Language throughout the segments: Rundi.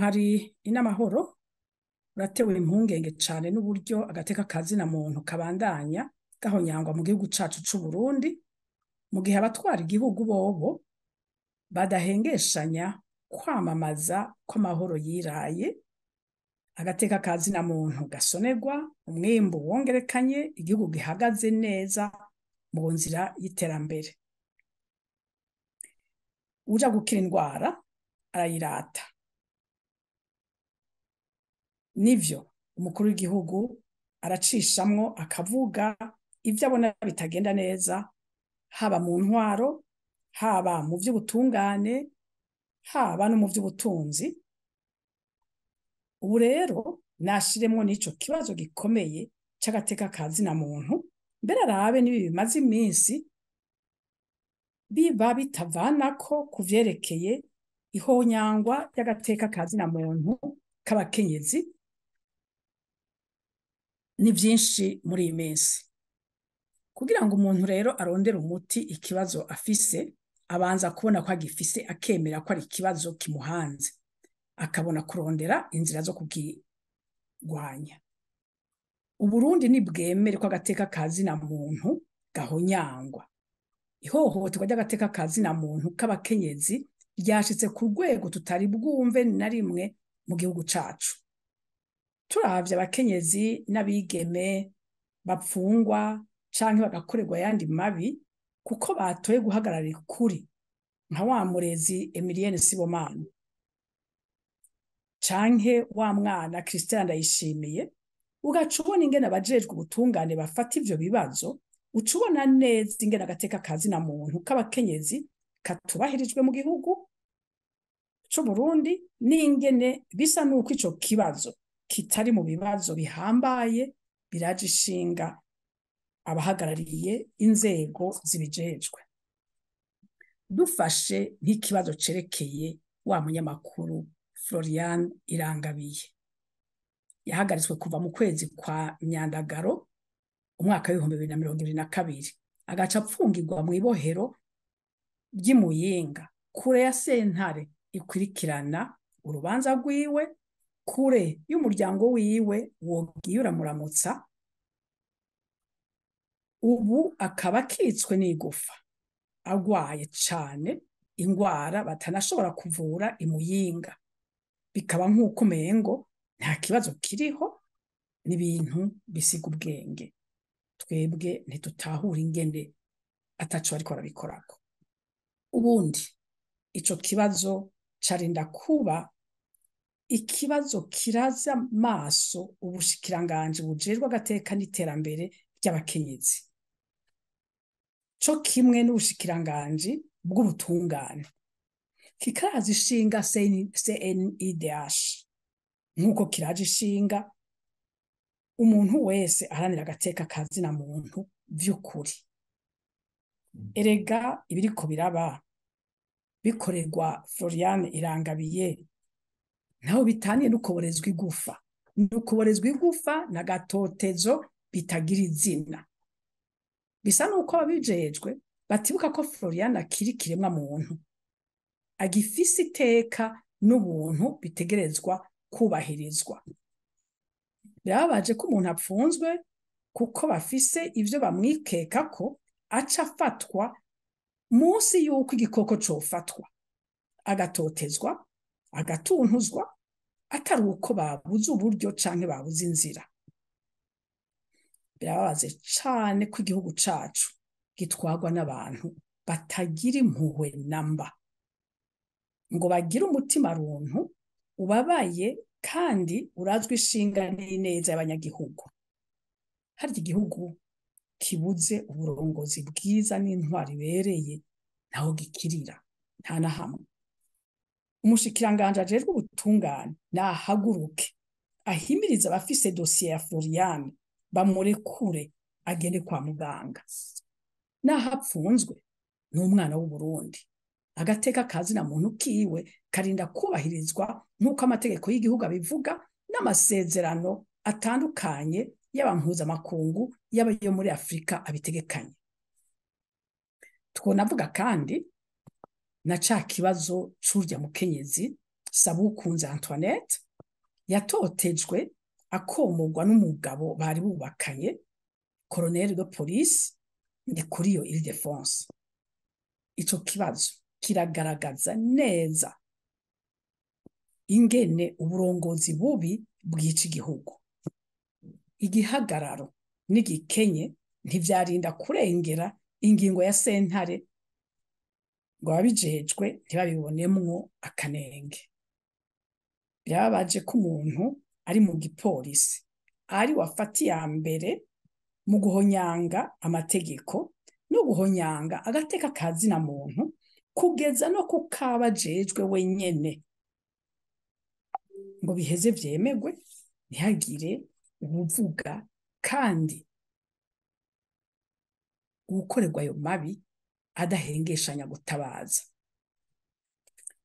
umuhari inamahoro uratewe impungenge cane n'uburyo agateka kazina muntu kabandanya gahonyangwa mu gihugu cacu c'u Burundi, mu gihe abatwara igihugu bobo badahengeshanya kwamamaza ko amahoro yiraye, agateka kazina muntu gasonerwa, umwimbu wongerekanye, igihugu gihagaze neza mu nzira y'iterambere. Uja gukira indwara arayirata. Nivyo umukuru w'igihugu aracishamwo akavuga ivyo abona bitagenda neza, haba mu ntwaro, haba mu vy'ubutungane, haba no mu vy'ubutunzi. Ubu rero nashiremwo n'ico kibazo gikomeye c'agateka kazina muntu, mbere arabe n'ibi bimaze iminsi biba bitavanako ku vyerekeye ihonyangwa ry'agateka kazina muntu k'abakenyezi. Ni vyinshi muri iyi minsi. Kugira ngo umuntu rero arondere umuti ikibazo afise, abanza kubona ko agifise, akemera ko ari ikibazo kimuhanze, akabona kurondera inzira zo kugirwanya. Uburundi nibwemere ko agateka kazina muntu gahonyangwa. Ihohoterwa ry'agateka kazina muntu k'abakenyezi ryashitse ku rwego tutari bwumve na rimwe mu gihugu cacu. Turavye abakenyezi n'abigeme bapfungwa canke bagakorerwa yandi mabi kuko batoye guhagararira ukuri, nka wa murezi Emilienne Sibomana canke wa mwana Christelle Ndayishimiye, ugaca ubona ingene abajejwe ubutungane bafata ivyo bibazo, uca ubona neza ingene agateka kazina muntu k'abakenyezi katubahirijwe mu gihugu c'u Burundi, n'ingene bisa nuko ico kibazo kitari mu bibazo bihambaye biraje ishinga abahagarariye inzego zibijejwe. Dufashe nk'ikibazo cerekeye wa munyamakuru Florian Irangabiye, yahagaritswe kuva mu kwezi kwa Myandagaro umwaka w'2022, agaca apfungirwa mw'ibohero ry'i Muyinga, kure ya sentare ikurikirana urubanza rwiwe, kure y'umuryango wiwe wogiye uramuramutsa. Ubu akaba akitswe n'igufa, agwaye cane ingwara batanashobora kuvura i Muyinga, bikaba nk'uko umengo nta kibazo kiriho. N'ibintu bisiga ubwenge. Twebwe ntitutahura ingene ataco bariko barabikorako. Ubundi ico kibazo carinda kuba ikibazo kiraza maso ubushikiranganje bujejwe agateka n'iterambere ry'abakenyezi, co kimwe n'ubushikiranganje bw'ubutungane, kikaza ishinga CNIDH, nk'uko kiraje ishinga umuntu wese aharanira agateka kazina muntu vy'ukuri. Erega ibiriko biraba bikorerwa Florian Irangabiye ntaho bitaniye n'ukuborezwa igufa. N'ukuborezwa igufa na gatotezo bitagira izina. Bisa nuko ababijejwe batibuka ko Florian akiri kiremwa muntu, agifise iteka n'ubuntu bitegerezwa kubahirizwa. Birababaje ko umuntu apfunzwe kuko bafise ivyo bamwikekako, aca afatwa musi yuko igikoko cofatwa, agatotezwa, agatuntuzwa, atari uko babuze uburyo canke babuze inzira. Birababaje cane ko igihugu cacu gitwarwa n'abantu batagira impuhwe namba, ngo bagire umutima runtu ubabaye kandi urazwi ishinga n'ineza y'abanyagihugu. Harya igihugu kibuze uburongozi bwiza n'intwari ibereye ntaho gikirira, nta na hamwe. Umushikiranganje ajejwe ubutungane nahaguruke, ahimiriza abafise dosiye ya Florian bamurekure agende kwa muganga. Naho apfunzwe n'umwana w'u Burundi, agateka kazina muntu kiwe karinda kubahirizwa nk'uko amategeko y'igihugu abivuga, n'amasezerano atandukanye y'abampuza-makungu y'abayo muri Afrika abitegekanye. Twonavuga kandi na ca kibazo c'urya mukenyezi Sabukunze Antoinette yatotejwe akomorwa n'umugabo bari bubakanye, colonel de police Ndikuriyo Ildefonse. Ico kibazo kiragaragaza neza ingene uburongozi bubi bwica igihugu. Igihagararo n'igikenye ntivyarinda kurengera ingingo ya sentare ngo ababijejwe ntibabibonemwo akanenge. Birababaje ko umuntu ari mu gipolisi ari wafata iya mbere mu guhonyanga amategeko no guhonyanga agateka kazina muntu kugeza no kukabajejwe wenyene ngo biheze vyemegwe ntihagire ubuvuga kandi uwukorerwa ayo mabi adahengeshanya gutabaza.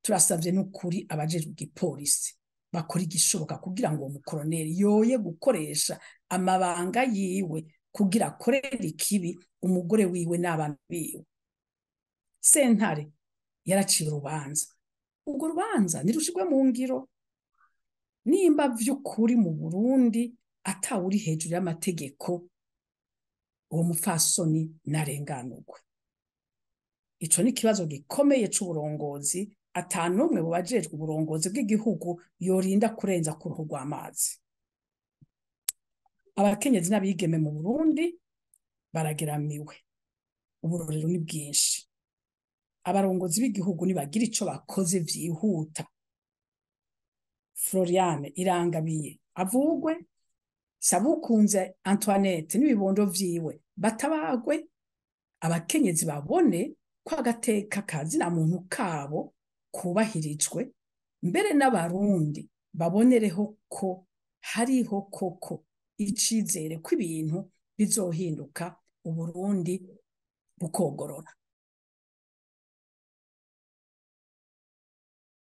Turasavye n'ukuri abajejwe igipolisi bakora igishoboka kugira ngo uwo mukoloneli yoye gukoresha amabanga yiwe kugira akorere ikibi umugore wiwe n'abana biwe. Sentare yaraciye urubanza, urwo rubanza nirushirwe mu ngiro. Nimba vy'ukuri mu Burundi atawuri hejuru y'amategeko, uwo mupfasoni narenganurwe. Ico ni ikibazo gikomeye c'uburongozi ata n'umwe mu bajejwe uburongozi bw'igihugu yorinda kurenza ku ruhu rw'amazi. Abakenyezi n'abigeme mu Burundi barageramiwe, uburorero ni bwinshi. Abarongozi b'igihugu nibagira ico bakoze vyihuta. Floriane Irangabiye avugwe, Sabukunze Antoinette n'ibibondo vyiwe batabagwe, abakenyezi babone ko agateka kazina muntu kabo kubahirijwe, mbere n'abarundi babonereho ko hariho koko icizere ko ibintu bizohinduka, Uburundi bukogorora.